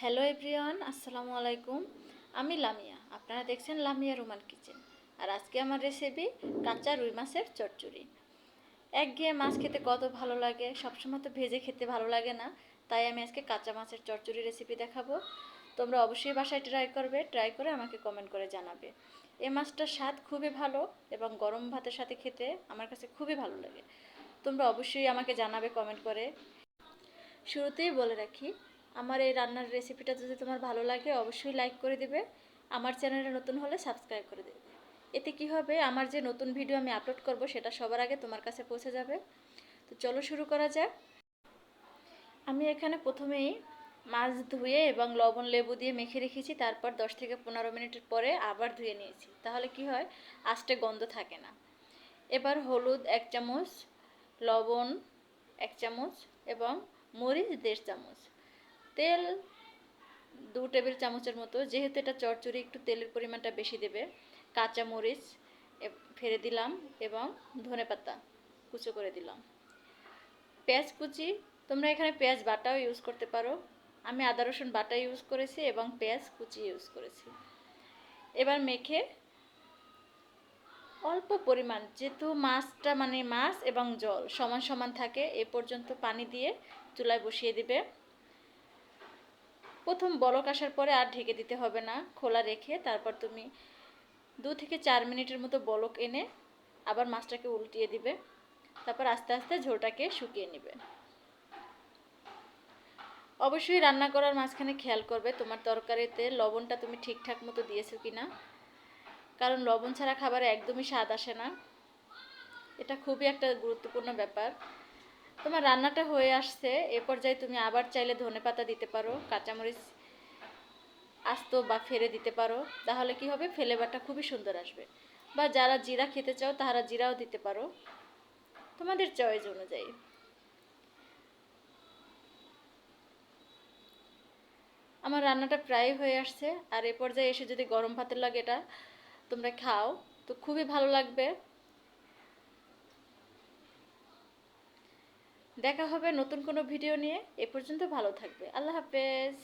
Hello everyone, আসসালামু আলাইকুম। আমি লামিয়া, আপনারা দেখছেন লামিয়া রুমাল কিচেন। আর আজকে আমার রেসিপি কাঁচা রুই মাছের চচ্চড়ি। একঘেয়ে মাছ খেতে কত ভালো লাগে, সবসময় তো ভেজে খেতে ভালো লাগে না। তাই আমি আজকে কাঁচা মাছের চচ্চড়ি রেসিপি দেখাবো। তোমরা অবশ্যই বাসায় ট্রাই করবে, ট্রাই করে আমাকে কমেন্ট করে জানাবে। এই মাছটার স্বাদ খুবই ভালো এবং গরম ভাতের সাথে খেতে আমার কাছে খুবই ভালো লাগে। তোমরা অবশ্যই আমাকে জানাবে কমেন্ট করে। শুরুতেই বলে রাখি, আমার এই রান্নার রেসিপিটা যদি তোমার ভালো লাগে অবশ্যই লাইক করে দিবে। আমার চ্যানেলে নতুন হলে সাবস্ক্রাইব করে দেবে। এতে কি হবে, আমার যে নতুন ভিডিও আমি আপলোড করব সেটা সবার আগে তোমার কাছে পৌঁছে যাবে। তো চলো শুরু করা যাক। আমি এখানে প্রথমেই মাছ ধুয়ে এবং লবণ লেবু দিয়ে মেখে রেখেছি, তারপর 10 থেকে 15 মিনিট পরে আবার ধুয়ে নিয়েছি। তাহলে কি হয়, আস্তে গন্ধ থাকে না। এবার হলুদ 1 চামচ, লবণ 1 চামচ এবং মরিচ 1.5 চামচ, তেল 2 টেবিল চামচের মতো, যেহেতু এটা চচ্চড়ি একটু তেলের পরিমাণটা বেশি দেবে। কাঁচা মরিচ ফেলে দিলাম এবং ধনেপাতা কুচো করে দিলাম। পেঁয়াজ কুচি, তোমরা এখানে পেঁয়াজ বাটাও ইউজ করতে পারো। আমি আদা রসুন বাটা ইউজ করেছি এবং পেঁয়াজ কুচি ইউজ করেছি। এবার মেখে অল্প পরিমাণ, যেহেতু মাছটা মানে মাছ এবং জল সমান সমান থাকে, এ পর্যন্ত পানি দিয়ে চুলায় বসিয়ে দিবে। প্রথম বলক আসার পরে আর ঢেকে দিতে হবে না, খোলা রেখে তারপর তুমি 2 থেকে 4 মিনিটের মতো বলক এনে আবার মাছটাকে উল্টিয়ে দিবে। তারপর আস্তে আস্তে ঝোলটাকে শুকিয়ে নেবে। অবশ্যই রান্না করার মাঝখানে খেয়াল করবে তোমার তরকারিতে লবণটা তুমি ঠিকঠাক মতো দিয়েছো কিনা, কারণ লবণ ছাড়া খাবারে একদমই স্বাদ আসে না। এটা খুবই একটা গুরুত্বপূর্ণ ব্যাপার। তোমার রান্নাটা হয়ে আসছে, এ পর্যায়ে তুমি আবার চাইলে ধনেপাতা দিতে পারো, কাঁচামরিচ আস্ত বা ফেলে দিতে পারো। তাহলে কি হবে, ফ্লেভারটা খুবই সুন্দর আসবে। বা যারা জিরা খেতে চাও তারা জিরাও দিতে পারো, তোমাদের চয়েস অনুযায়ী। আমার রান্নাটা প্রায় হয়ে আসছে, আর এ পর্যায়ে এসে যদি গরম ভাতের লাগে এটা তোমরা খাও তো খুবই ভালো লাগবে। দেখা হবে নতুন কোনো ভিডিও নিয়ে। এ পর্যন্ত ভালো থাকবে। আল্লাহ হাফেজ।